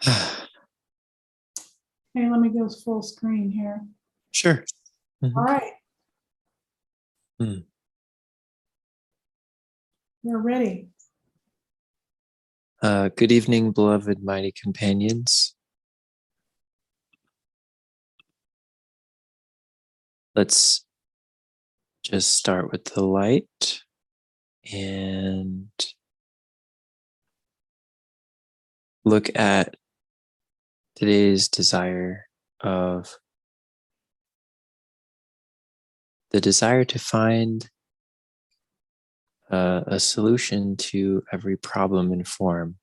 Okay, let me go full screen here. Sure. All right, Mm. we're ready. Good evening, beloved mighty companions. Let's just start with the light and look at today's desire of the desire to find a solution to every problem in form.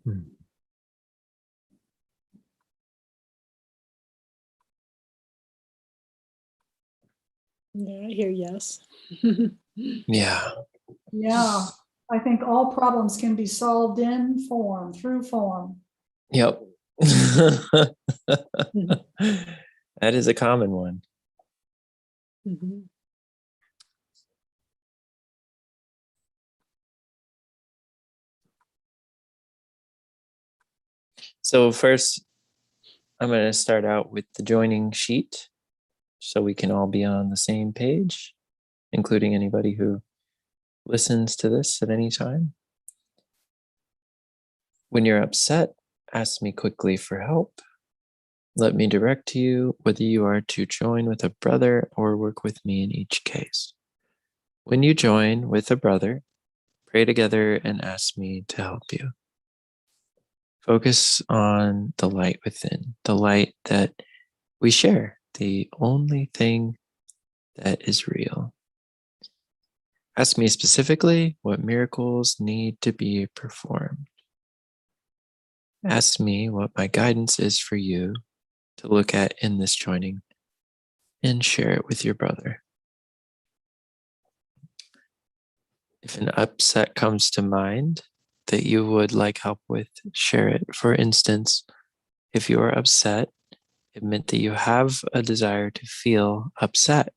Hmm. Yeah, I hear yes. Yeah. Yeah, I think all problems can be solved in form, through form. Yep. That is a common one. Mhm. So first, I'm going to start out with the joining sheet so we can all be on the same page, including anybody who listens to this at any time. When you're upset, ask me quickly for help. Let me direct you whether you are to join with a brother or work with me in each case. When you join with a brother, pray together and ask me to help you. Focus on the light within, the light that we share, the only thing that is real. Ask me specifically what miracles need to be performed. Ask me what my guidance is for you to look at in this joining and share it with your brother. If an upset comes to mind that you would like help with, share it. For instance, if you are upset, admit that you have a desire to feel upset.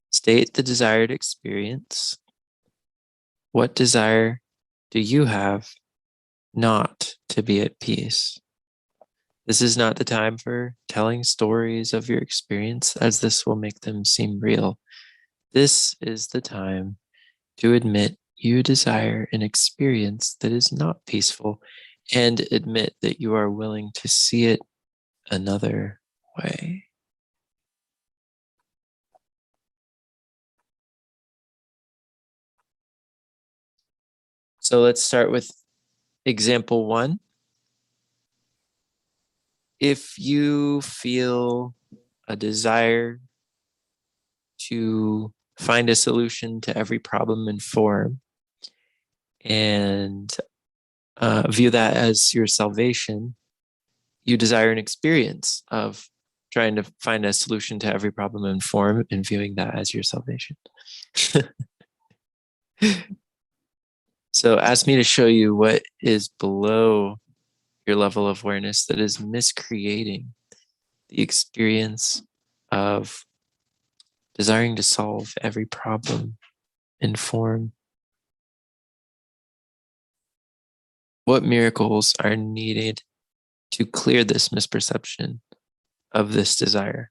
State the desired experience. What desire do you have not to be at peace? This is not the time for telling stories of your experience, as this will make them seem real. This is the time to admit you desire an experience that is not peaceful and admit that you are willing to see it another way. So let's start with example 1. If you feel a desire to find a solution to every problem in form and view that as your salvation, you desire an experience of trying to find a solution to every problem in form and viewing that as your salvation. So ask me to show you what is below your level of awareness that is miscreating the experience of desiring to solve every problem in form. What miracles are needed to clear this misperception of this desire?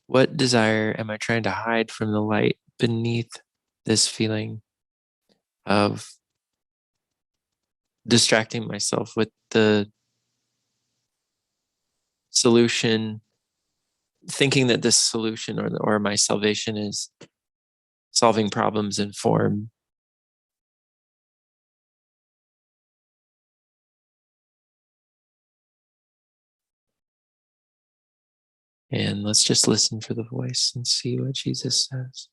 What desire am I trying to hide from the light beneath this feeling of distracting myself with the solution, thinking that this solution or my salvation is solving problems in form? And let's just listen for the voice and see what Jesus says.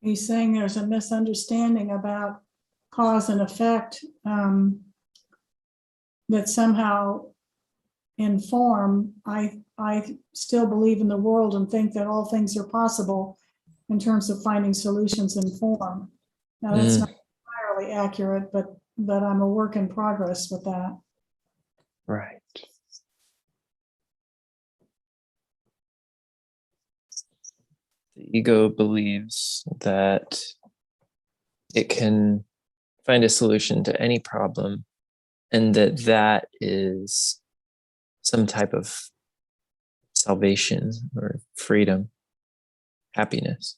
He's saying there's a misunderstanding about cause and effect, that somehow in form, I still believe in the world and think that all things are possible in terms of finding solutions in form. Now, that's not entirely accurate, but I'm a work in progress with that. Right. The ego believes that it can find a solution to any problem, and that is some type of salvation or freedom, happiness.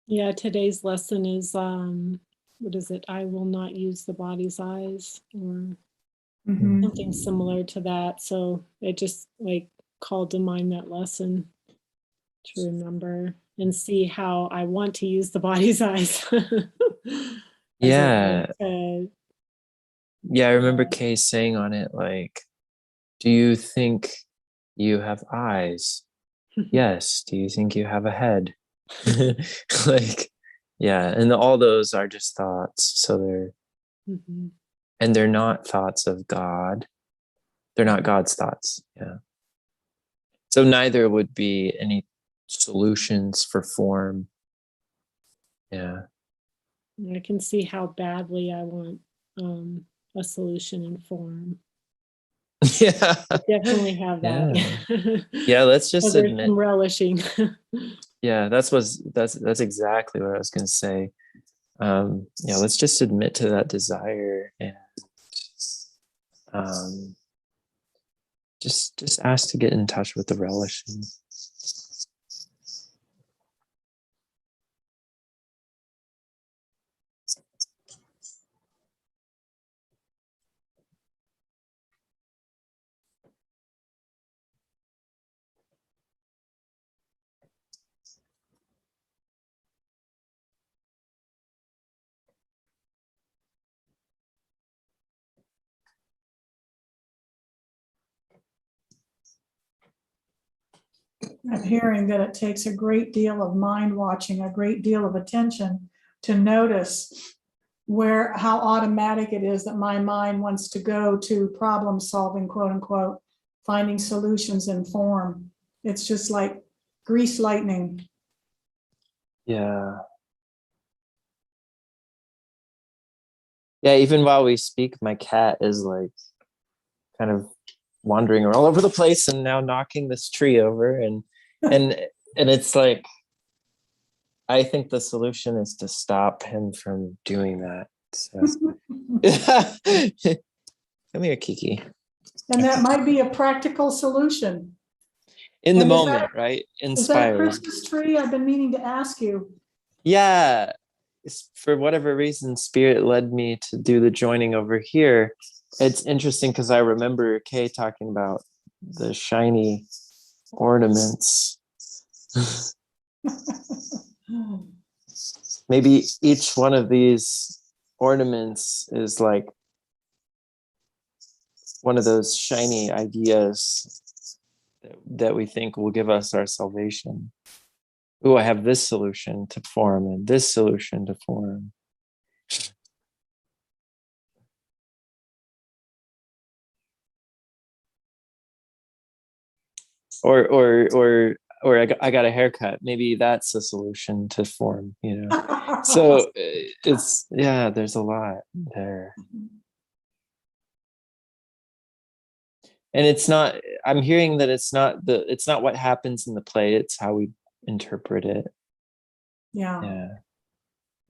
Yeah, today's lesson is what is it? I will not use the body's eyes, or something similar to that. So it just like called to mind that lesson to remember and see how I want to use the body's eyes. Yeah. Yeah, I remember Kay saying on it, like, do you think you have eyes? Yes. Do you think you have a head? Like, yeah. And all those are just thoughts. So they're not thoughts of God. They're not God's thoughts. Yeah. So neither would be any solutions for form. Yeah. I can see how badly I want a solution in form. Yeah. Definitely have that. Yeah, let's just so there's admit. some relishing. Yeah, that's exactly what I was going to say. Yeah, let's just admit to that desire and just ask to get in touch with the relishing. I'm hearing that it takes a great deal of mind watching, a great deal of attention to notice how automatic it is that my mind wants to go to problem solving, quote unquote, finding solutions in form. It's just like grease lightning. Yeah. Yeah, even while we speak, my cat is like kind of wandering all over the place and now knocking this tree over, and it's like, I think the solution is to stop him from doing that. So come here, Kiki. And that might be a practical solution. In the And moment, right? Is that Inspired. Christmas tree? I've been meaning to ask you. Yeah. For whatever reason, Spirit led me to do the joining over here. It's interesting because I remember Kay talking about the shiny ornaments. Maybe each one of these ornaments is like one of those shiny ideas that we think will give us our salvation. Oh, I have this solution to form and this solution to form. Or I got a haircut. Maybe that's a solution to form, you know. So it's, yeah, there's a lot there. And it's not, I'm hearing that it's not what happens in the play, it's how we interpret it. Yeah.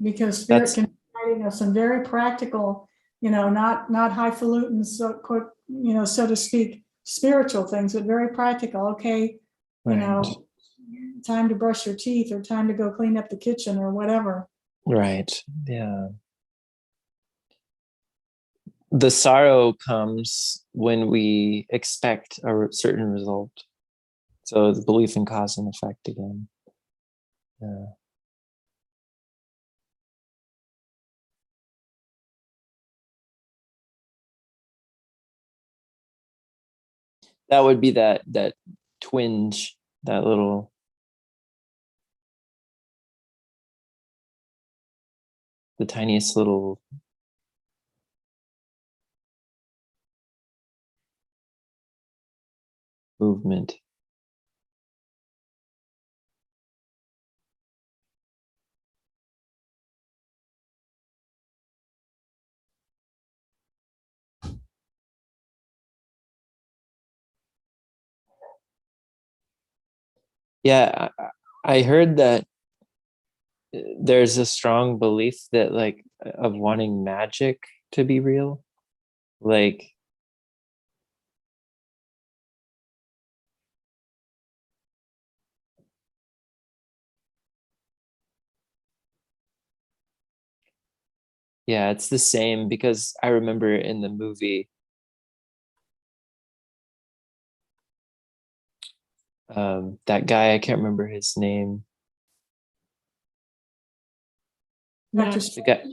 Because Spirit can be guiding us in very practical, not highfalutin, so to speak, spiritual things, but very practical. Okay, time to brush your teeth, or time to go clean up the kitchen, or whatever. Right. Yeah. The sorrow comes when we expect a certain result. So the belief in cause and effect again. Yeah. That would be that twinge, that little. The tiniest little movement. Yeah, I heard that there's a strong belief that like of wanting magic to be real. Like yeah, it's the same because I remember in the movie that guy, I can't remember his name. Dr. Max, The guy,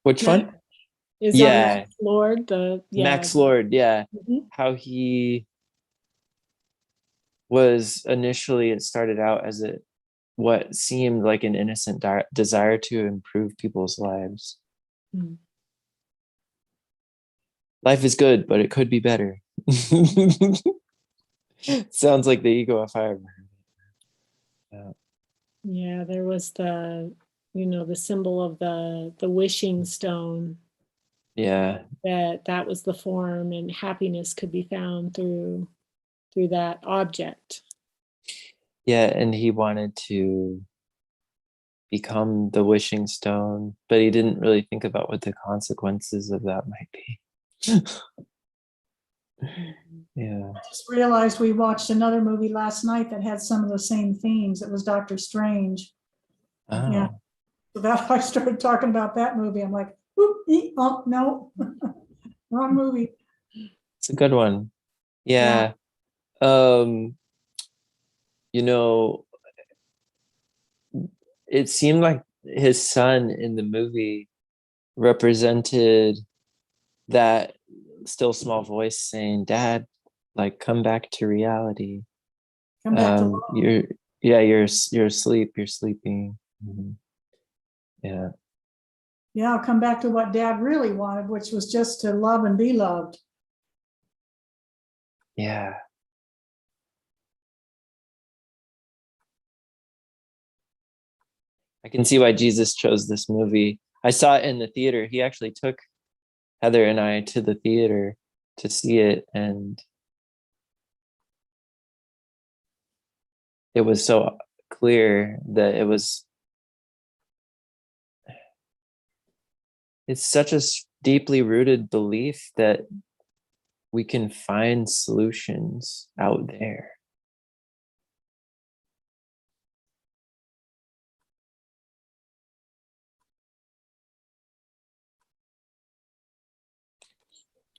which Yeah. one? is that Yeah, Max Lord? Max Lord, yeah. Mhm. How he was initially, it started out as what seemed like an innocent desire to improve people's lives. Mm. Life is good, but it could be better. Sounds like the ego if I ever heard it. Yeah, there was the symbol of the wishing stone, Yeah. that was the form, and happiness could be found through that object. Yeah. And he wanted to become the wishing stone, but he didn't really think about what the consequences of that might be. Yeah. Just realized we watched another movie last night that had some of the same themes. It was Doctor Strange. Oh, Yeah. So that I started talking about that movie. I'm like, oh no, wrong movie. it's a good one. Yeah. Um, you know, it seemed like his son in the movie represented that still small voice saying, Dad, like come back to reality. Come back to love. You're asleep, you're sleeping. Mhm. Yeah. Yeah, I'll come back to what Dad really wanted, which was just to love and be loved. Yeah. I can see why Jesus chose this movie. I saw it in the theater. He actually took Heather and I to the theater to see it, and it was so clear that it's such a deeply rooted belief that we can find solutions out there.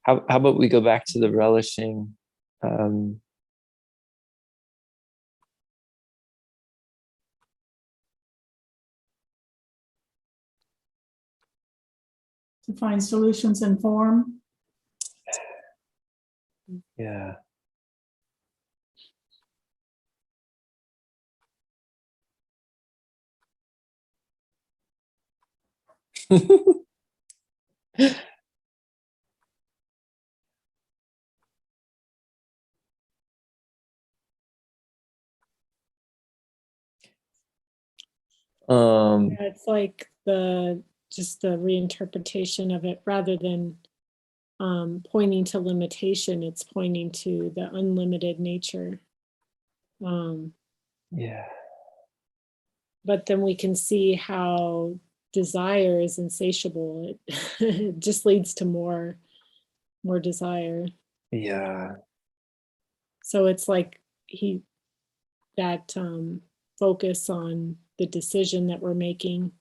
How about we go back to the relishing? Um, To find solutions in form. yeah. Yeah, it's like just the reinterpretation of it, rather than pointing to limitation, it's pointing to the unlimited nature. Yeah. But then we can see how desire is insatiable. It just leads to more desire. Yeah. So it's like that focus on the decision that we're making,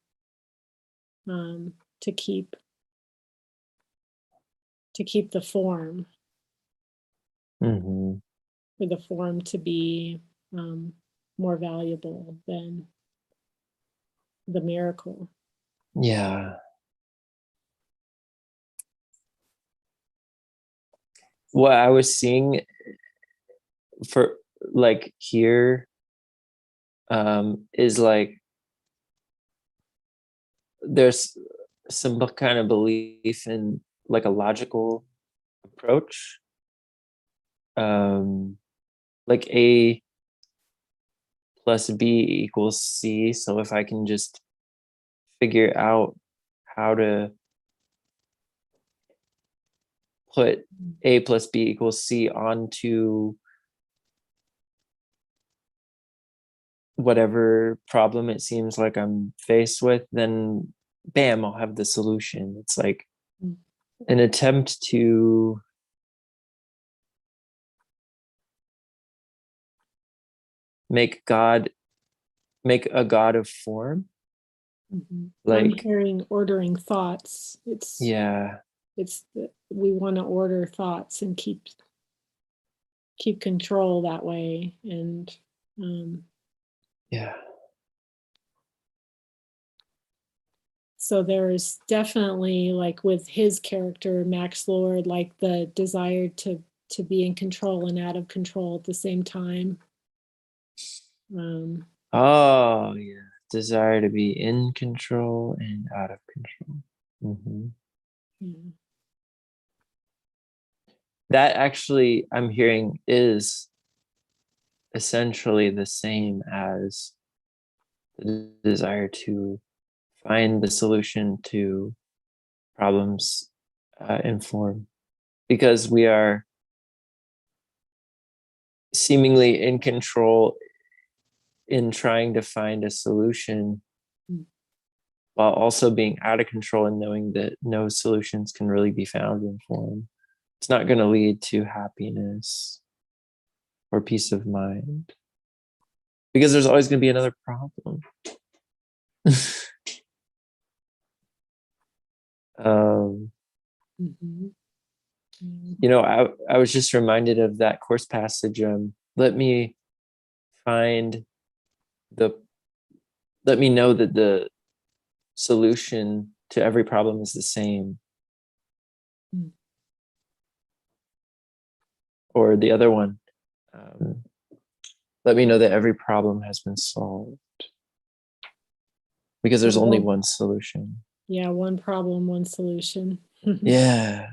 to keep the form, Hmm. for the form to be more valuable than the miracle. Yeah. What I was seeing for like here is like there's some kind of belief in like a logical approach, like A plus B equals C. So if I can just figure out how to put A plus B equals C onto whatever problem it seems like I'm faced with, then bam, I'll have the solution. It's like an attempt to make a God of form. I'm Like, hearing ordering thoughts. yeah, We want to order thoughts and keep control that way. And yeah, so there's definitely, like with his character, Max Lord, like the desire to be in control and out of control at the same time. oh yeah, desire to be in control and out of control. Yeah. That actually, I'm hearing, is essentially the same as the desire to find the solution to problems in form, because we are seemingly in control in trying to find a solution, while also being out of control and knowing that no solutions can really be found in form. It's not going to lead to happiness or peace of mind, because there's always going to be another problem. You know, I was just reminded of that course passage. Let me know that the solution to every problem is the same. Or the other one, let me know that every problem has been solved, because there's only one solution. Yeah, one problem, one solution. Yeah.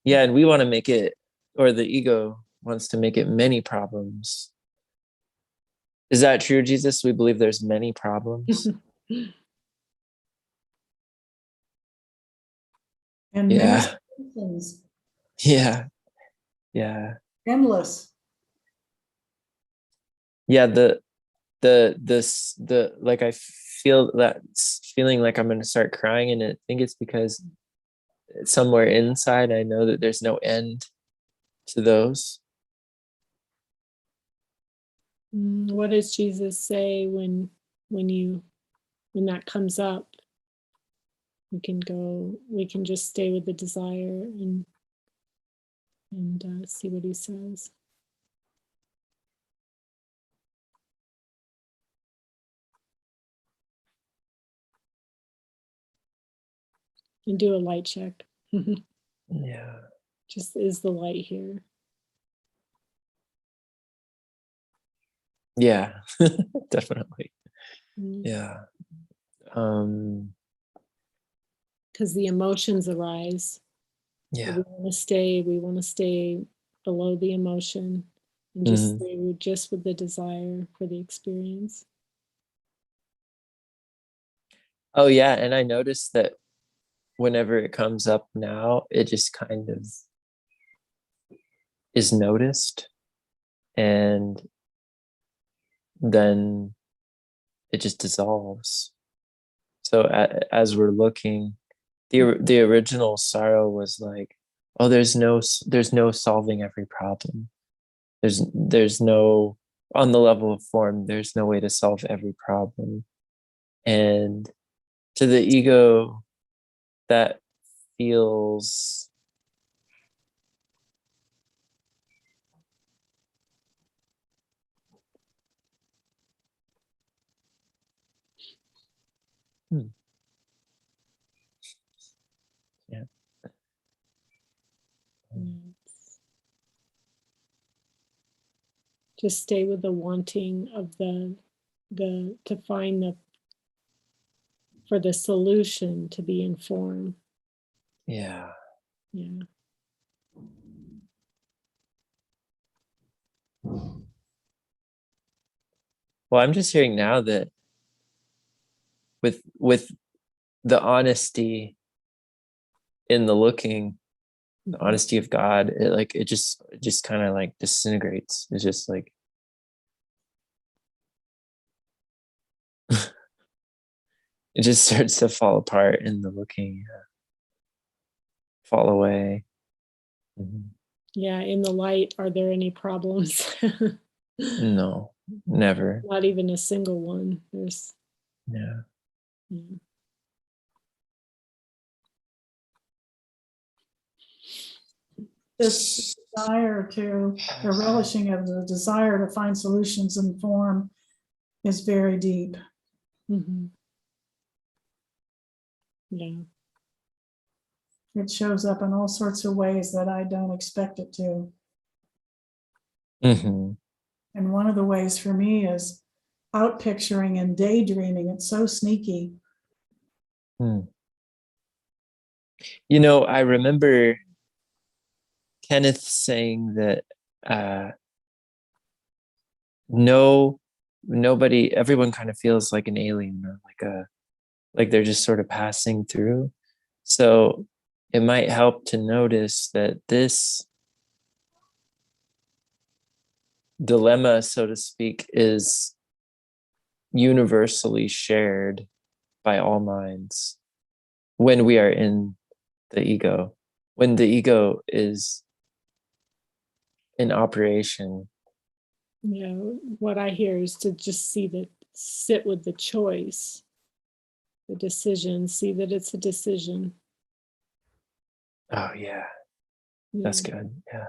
Yeah, and we want to make it, or the ego wants to make it many problems. Is that true, Jesus? We believe there's many problems. And Yeah. many solutions. Yeah. Yeah. Endless. Yeah, the like, I feel that feeling like I'm going to start crying, and I think it's because somewhere inside I know that there's no end to those. What does Jesus say when that comes up? We can just stay with the desire and see what he says. And do a light check. Yeah. Just, is the light here? Yeah. Definitely. Yeah. Because the emotions arise. Yeah. We want to stay below the emotion and just stay just with the desire for the experience. Oh yeah, and I noticed that whenever it comes up now, it just kind of is noticed, and then it just dissolves. So as we're looking, the original sorrow was like, oh, there's no solving every problem. There's no, on the level of form, there's no way to solve every problem. And to the ego, that feels yeah. Just stay with the wanting of the to find for the solution to be informed. Yeah. Yeah. Well, I'm just hearing now that with the honesty in the looking, the honesty of God, it just kind of like disintegrates. It's just like it just starts to fall apart in the looking, fall away. Mhm. Yeah, in the light, are there any problems? No, never. Not even a single one. There's Yeah. yeah. This desire to, the relishing of the desire to find solutions in form is very deep. Mm-hmm. Yeah. It shows up in all sorts of ways that I don't expect it to. Mm-hmm. And one of the ways for me is out picturing and daydreaming. It's so sneaky. Hmm. You know, I remember Kenneth saying that nobody, everyone kind of feels like an alien or like they're just sort of passing through. So it might help to notice that this dilemma, so to speak, is universally shared by all minds when we are in the ego, when the ego is in operation. Yeah. What I hear is to just sit with the choice, the decision, see that it's a decision. Oh yeah, that's good. Yeah.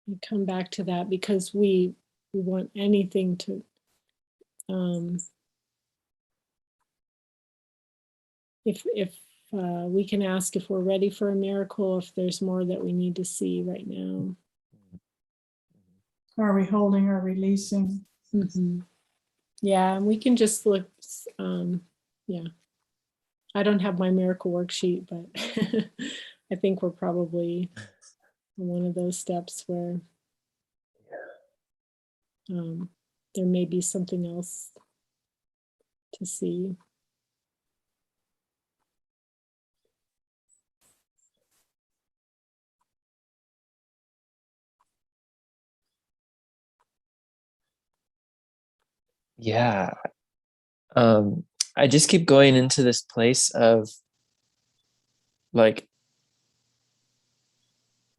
And come back to that because we want anything to if we can ask if we're ready for a miracle, if there's more that we need to see right now. Are we holding or releasing? Mm-hmm. Yeah, and we can just look. Yeah, I don't have my miracle worksheet, but I think we're probably on one of those steps where there may be something else to see. Yeah. I just keep going into this place of like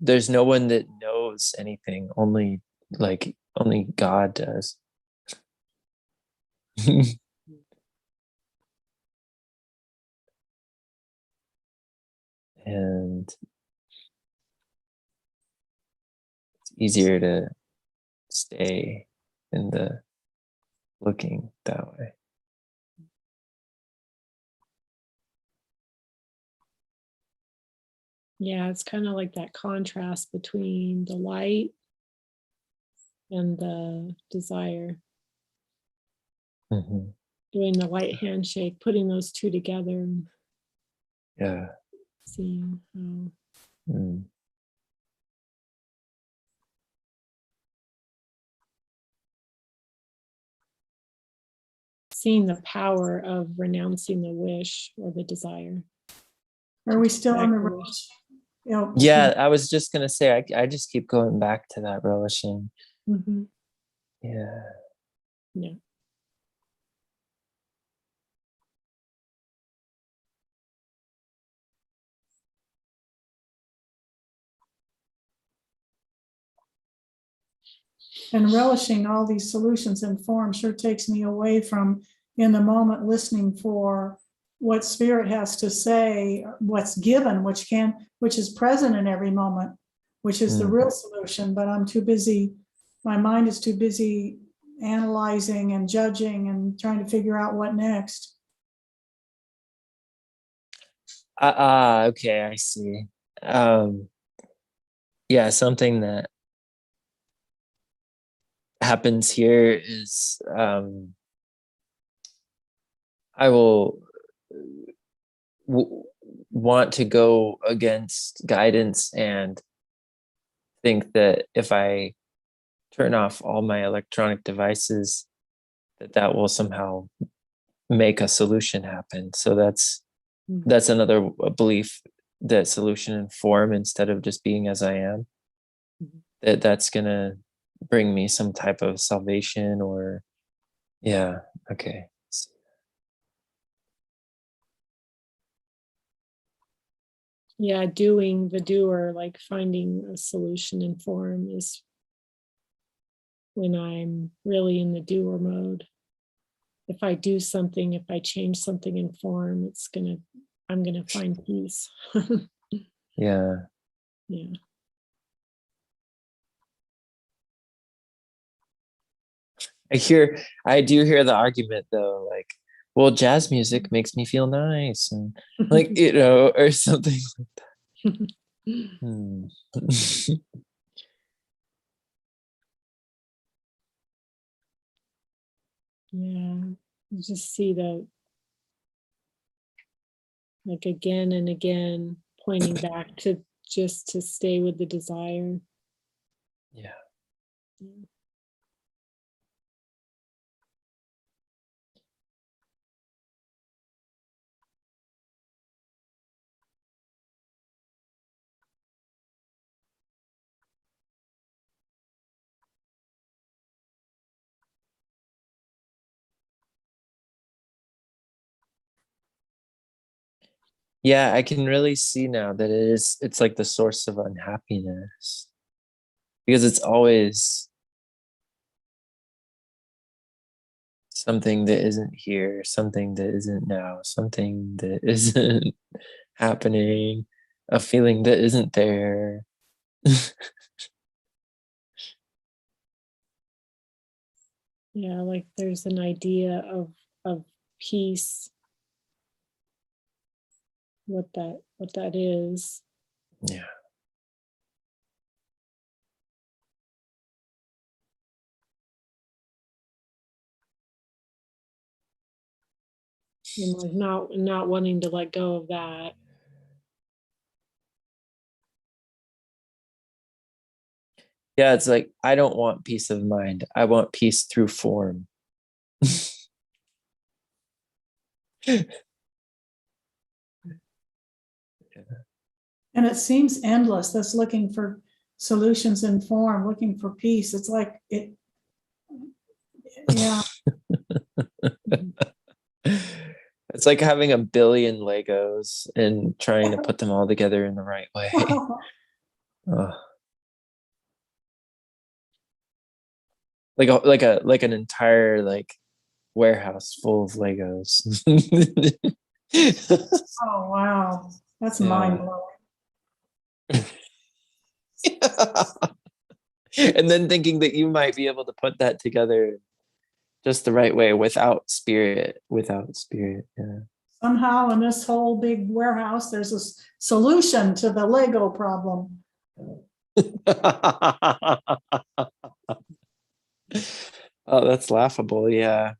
there's no one that knows anything, only God does. And it's easier to stay in the looking that way. Yeah, it's kind of like that contrast between the light and the desire. Mm-hmm. Doing the light handshake, putting those two together and Yeah. seeing how. Mm. Seeing the power of renouncing the wish or the desire. Are we still on the Back rush? You know, Yeah, I was just gonna say I just keep going back to that relishing. Mm-hmm. Yeah. Yeah. and relishing all these solutions and form sure takes me away from in the moment listening for what spirit has to say, what's given, which is present in every moment, which is the real solution. But I'm too busy, my mind is too busy analyzing and judging and trying to figure out what next. Okay, I see. yeah, something that happens here is I will want to go against guidance and think that if I turn off all my electronic devices, that will somehow make a solution happen. So that's another belief, that solution and form, instead of just being as I am, that's gonna bring me some type of salvation. Or yeah, okay. Yeah, doing, the doer, like finding a solution in form, is when I'm really in the doer mode. If I do something, if I change something in form, I'm gonna find peace. Yeah. Yeah. I do hear the argument though, like, well, jazz music makes me feel nice, and like, or something like that. Hmm. Yeah, you just see like again and again, pointing back to just to stay with the desire. Yeah. Yeah, I can really see now that it's like the source of unhappiness, because it's always something that isn't here, something that isn't now, something that isn't happening, a feeling that isn't there. Yeah, like there's an idea of peace, what that is. Yeah. And like not wanting to let go of that. Yeah, it's like, I don't want peace of mind. I want peace through form. And it seems endless, that's looking for solutions in form, looking for peace. It's like it, yeah. It's like having a billion Legos and trying to put them all together in the right way. Ugh. Like an entire like warehouse full of Legos. Oh, wow. That's Yeah. mind blowing. And then thinking that you might be able to put that together just the right way without spirit. Yeah. Somehow in this whole big warehouse, there's a solution to the Lego problem. Oh, that's laughable. Yeah.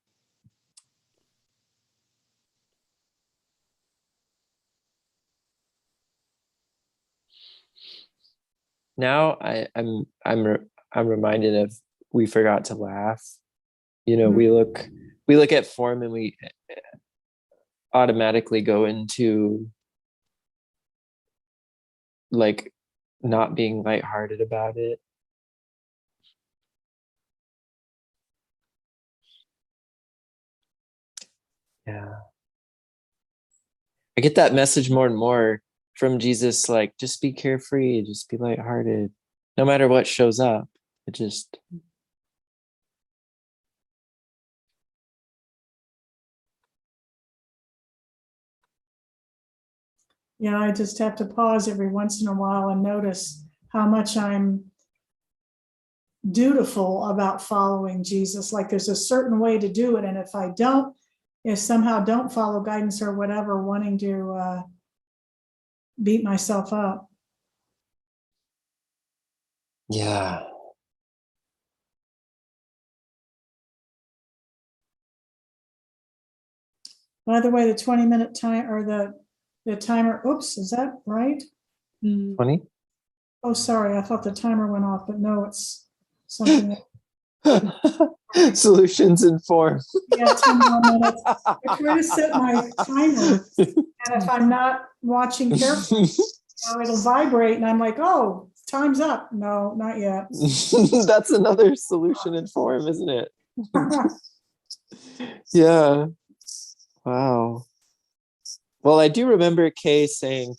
Now I'm reminded of, we forgot to laugh. You know, we look at form and we automatically go into like not being lighthearted about it. Yeah. I get that message more and more from Jesus, like, just be carefree, just be lighthearted, no matter what shows up. It just, Yeah, I just have to pause every once in a while and notice how much I'm dutiful about following Jesus. Like there's a certain way to do it. And if somehow don't follow guidance or whatever, wanting to beat myself up. Yeah. By the way, the 20-minute time or the timer, oops, is that right? 20? Oh, sorry, I thought the timer went off, but no, it's something. Solutions in form. Yeah, 10 more minutes. I try to set my timer, and if I'm not watching carefully, it'll vibrate, and I'm like, oh, time's up. No, not yet. That's another solution in form, isn't it? Yeah. Wow. Well, I do remember Kay saying,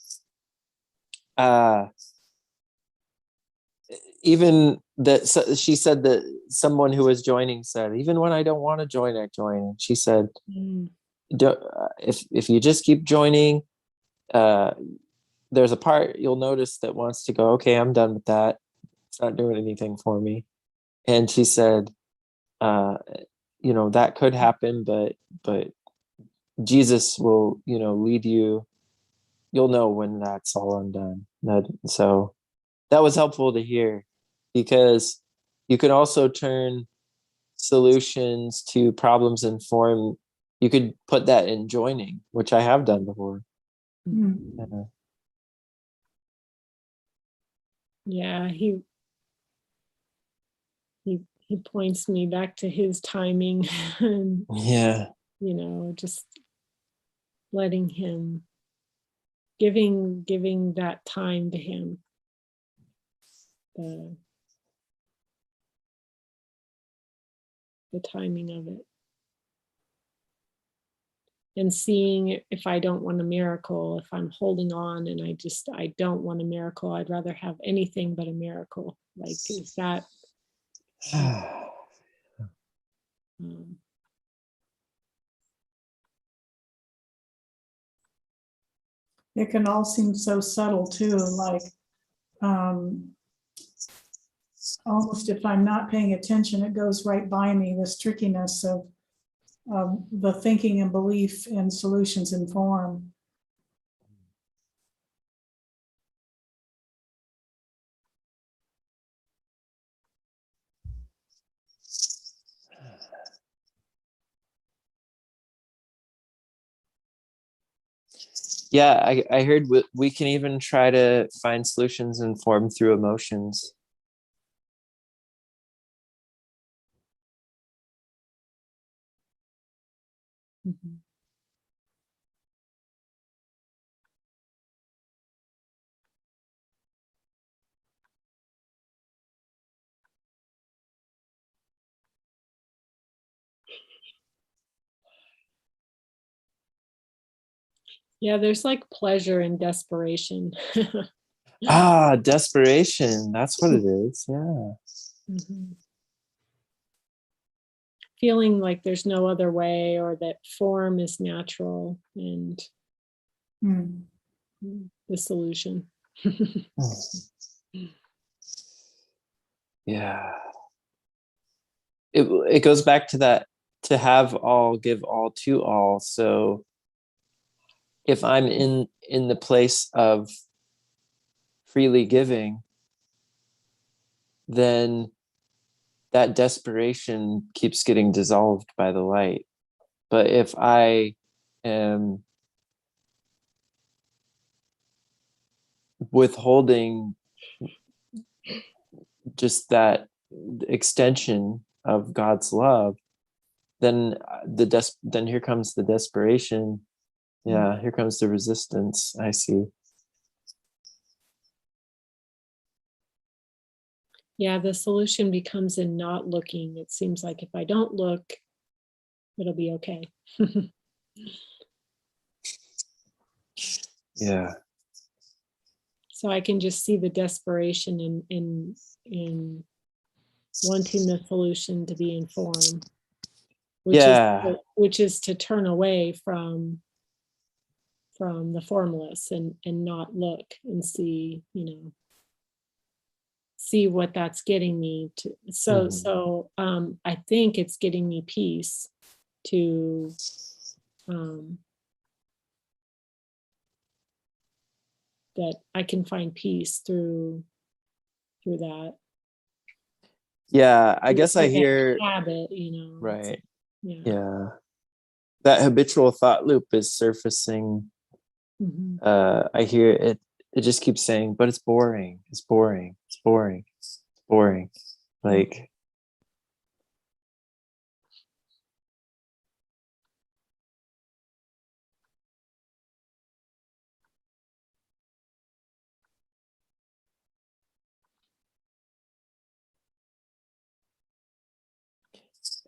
even that she said that someone who was joining said, even when I don't want to join, I join. And she said, if you just keep joining, there's a part you'll notice that wants to go, okay, I'm done with that. It's not doing anything for me. And she said, that could happen, but Jesus will, lead you. You'll know when that's all undone. So that was helpful to hear, because you could also turn solutions to problems in form. You could put that in joining, which I have done before. Yeah, he points me back to his timing and Yeah. just letting him, giving that time to him, the timing of it, and seeing if I don't want a miracle, if I'm holding on and I don't want a miracle, I'd rather have anything but a miracle. Like, is that It can all seem so subtle too, like almost if I'm not paying attention, it goes right by me, this trickiness of the thinking and belief in solutions in form. Yeah, I heard we can even try to find solutions in form through emotions. Mhm. Yeah, there's like pleasure and desperation. Desperation. That's what it is. Yeah. Mhm. Feeling like there's no other way, or that form is natural and the solution. Yeah. It goes back to that, to have all, give all to all. So if I'm in the place of freely giving, then that desperation keeps getting dissolved by the light. But if I am withholding just that extension of God's love, then then here comes the desperation. Yeah, here comes the resistance. I see. Yeah, the solution becomes in not looking. It seems like if I don't look, it'll be okay. Yeah. So I can just see the desperation in wanting the solution to be in form, which is to turn away from the formless and not look and see, see what that's getting me to. So I think it's getting me peace to that I can find peace through that. Yeah, I guess It's I like a hear, habit, you know. right. Yeah. Yeah. That habitual thought loop is surfacing. Mhm. I hear it, it just keeps saying, but it's boring. It's boring. It's boring. It's boring. Like,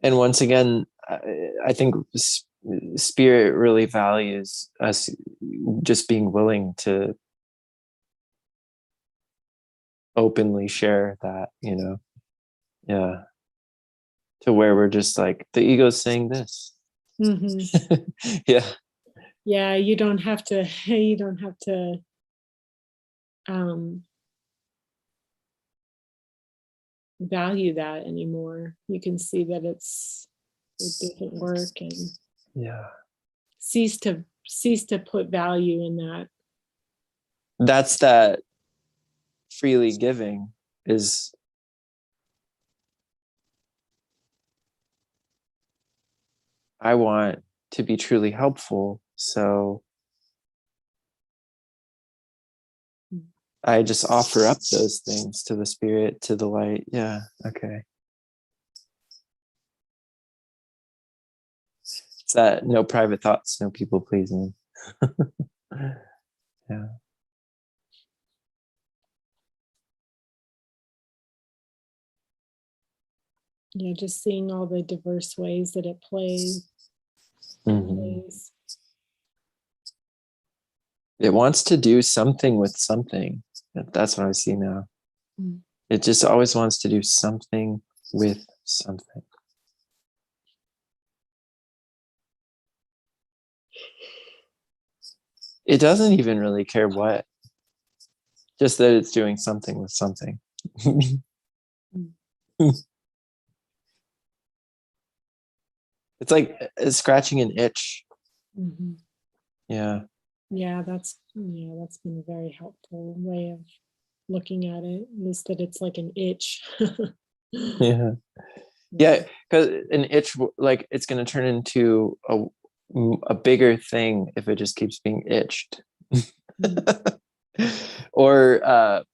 and once again, I think spirit really values us just being willing to openly share that, you know. Yeah. To where we're just like, the ego's saying this. Mhm. Yeah. Yeah, you don't have to you don't have to um value that anymore. You can see that it doesn't work, and Yeah. cease to put value in that. That's that freely giving is, I want to be truly helpful. So I just offer up those things to the spirit, to the light. Yeah. Okay. It's that no private thoughts, no people pleasing. Yeah. Yeah, just seeing all the diverse ways that it plays. Mhm. It wants to do something with something. That's what I see now. Mm. It just always wants to do something with something. It doesn't even really care what, just that it's doing something with something. It's like scratching an itch. Mm-hmm. Yeah. Yeah, that's been a very helpful way of looking at it, is that it's like an itch. Yeah. Yeah. Because an itch, like, it's going to turn into a bigger thing if it just keeps being itched. Or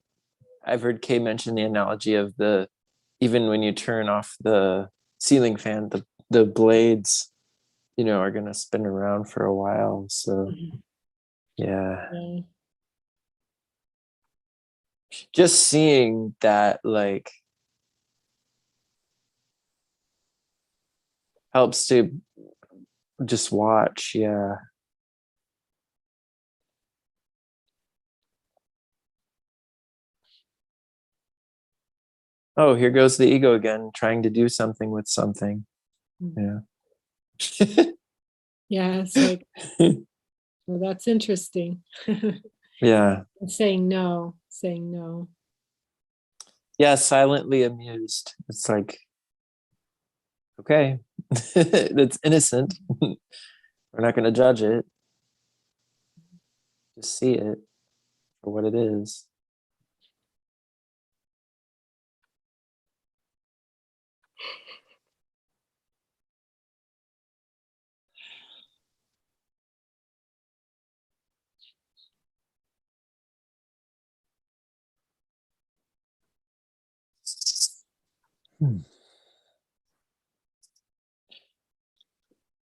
I've heard Kay mention the analogy of even when you turn off the ceiling fan, the blades, are going to spin around for a while. So yeah. Yeah. Just seeing that, like, helps to just watch. Yeah. Oh, here goes the ego again, trying to do something with something. Yeah. Yeah, it's like, well, that's interesting. Yeah. Saying no, saying no. Yeah, silently amused. It's like, okay, that's innocent. We're not going to judge it. Just see it for what it is.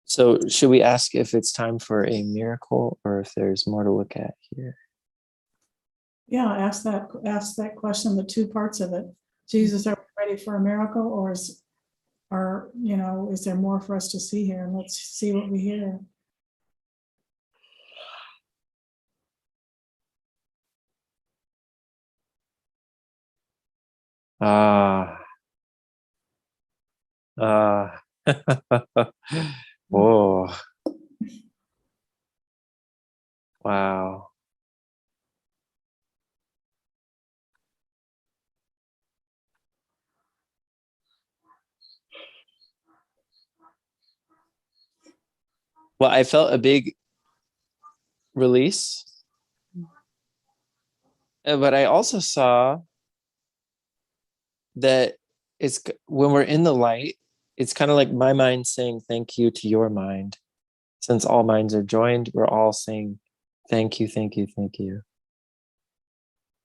So should we ask if it's time for a miracle or if there's more to look at here? Yeah, ask that question, the two parts of it. Jesus, are we ready for a miracle, or is there more for us to see here? And let's see what we hear. Ah, whoa, wow. Well, I felt a big release, but I also saw that when we're in the light, it's kind of like my mind saying thank you to your mind. Since all minds are joined, we're all saying thank you, thank you, thank you.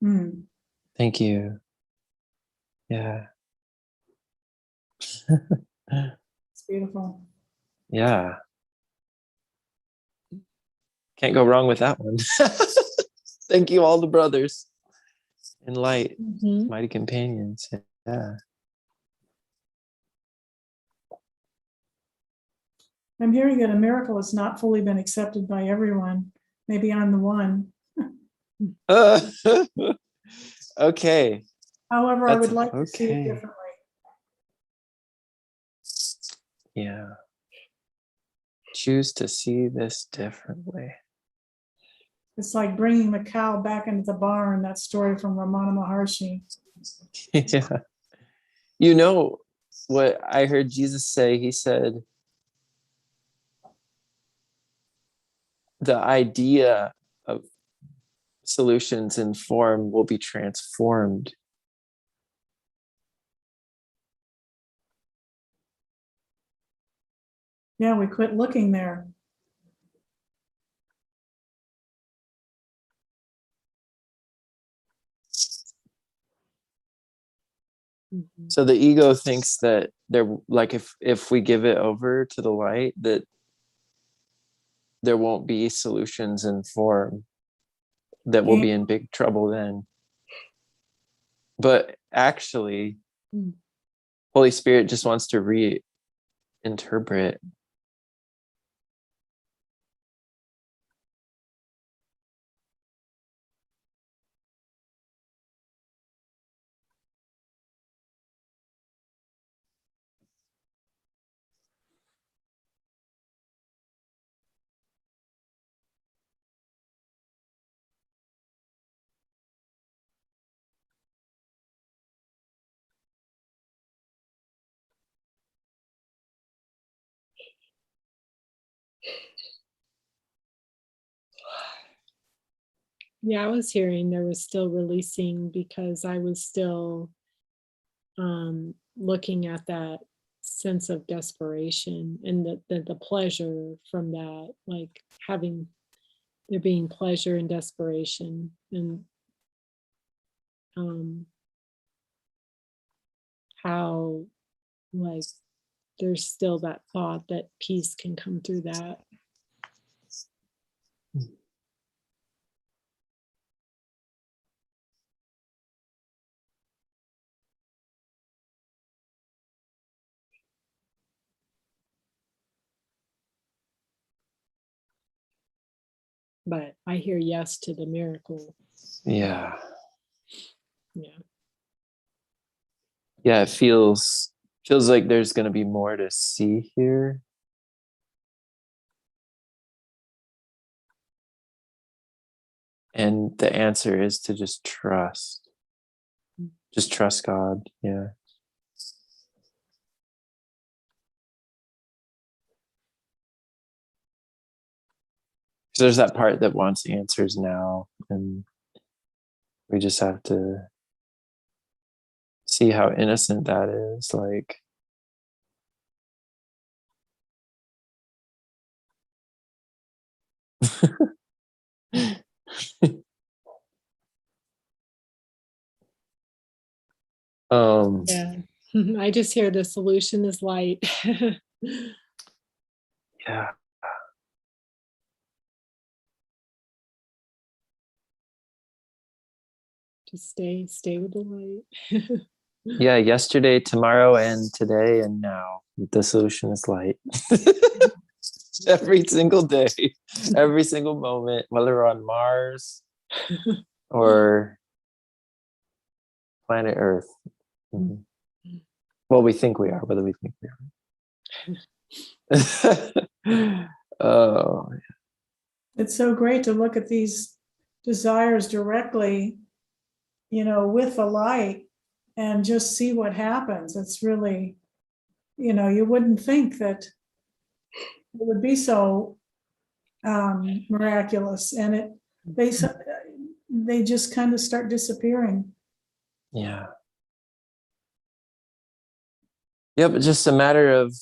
Hmm. Thank you. Yeah. It's beautiful. Yeah. Can't go wrong with that one. Thank you, all the brothers in light, Mhm. mighty companions. Yeah. I'm hearing that a miracle has not fully been accepted by everyone. Maybe I'm the one. Okay. However, I would That's like to see it okay. differently. Yeah. Choose to see this differently. It's like bringing the cow back into the barn, that story from Ramana Maharshi. Yeah. You know what I heard Jesus say? He said, the idea of solutions in form will be transformed. Yeah, we quit looking there. Mhm. So the ego thinks that they're like, if we give it over to the light, that there won't be solutions in form, that we'll Yeah. be in big trouble then. But actually, Mm. Holy Spirit just wants to reinterpret. Yeah, I was hearing there was still releasing because I was still looking at that sense of desperation and the pleasure from that, like having there being pleasure and desperation, and um, how like there's still that thought that peace can come through that. But I hear yes to the miracle. Yeah. Yeah. Yeah, it feels like there's going to be more to see here. And the answer is to just trust. Just trust God. Yeah. So there's that part that wants answers now, and we just have to see how innocent that is. Like, Yeah. I just hear the solution is light. yeah. Just stay with the light. Yeah, yesterday, tomorrow, and today, and now. The solution is light. Every single day, every single moment, whether we're on Mars or planet Earth. Mhm. Well, we think we are, whether we think we are. Oh, It's so great to look at these desires directly, with the light and just see what happens. It's really, you wouldn't think that it would be so miraculous, and they just kind of start disappearing. yeah. Yep, it's just a matter of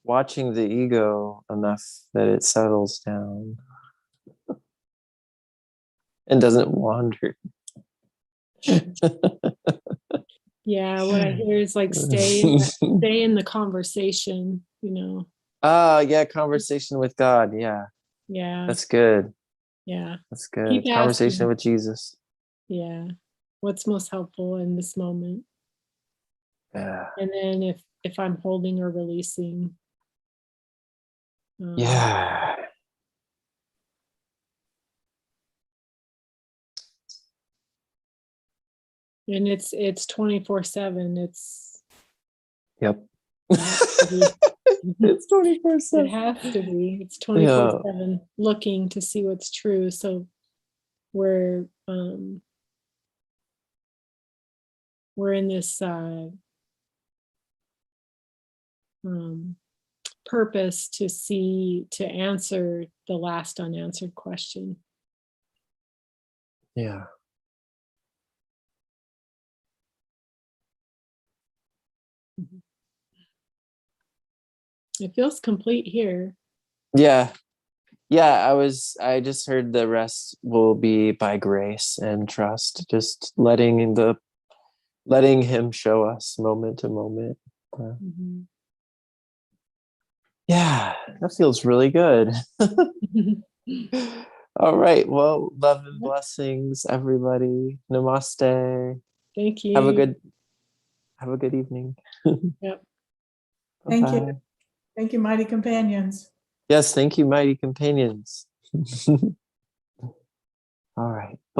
watching the ego enough that it settles down and doesn't wander. Yeah, what I hear is like stay in the conversation, you know. Yeah, conversation with God. Yeah, Yeah, that's good. yeah. That's good. Keep Conversation asking. with Jesus. Yeah. What's most helpful in this moment? Yeah. And then if I'm holding or releasing. Yeah. And it's 24/7. Yep. It has to be. It's It 24/7. has to be. It's Yeah. 24/7 looking to see what's true. So we're in this purpose to answer the last unanswered question. Yeah. It feels complete here. Yeah. Yeah, I just heard the rest will be by grace and trust, just letting him show us moment to moment. Mhm. Yeah, that feels really good. All right. Well, love and blessings, everybody. Namaste. Thank Have a you. good evening. Yep. Thank you. Bye-bye. Thank you, mighty companions. Yes, thank you, mighty companions. All right.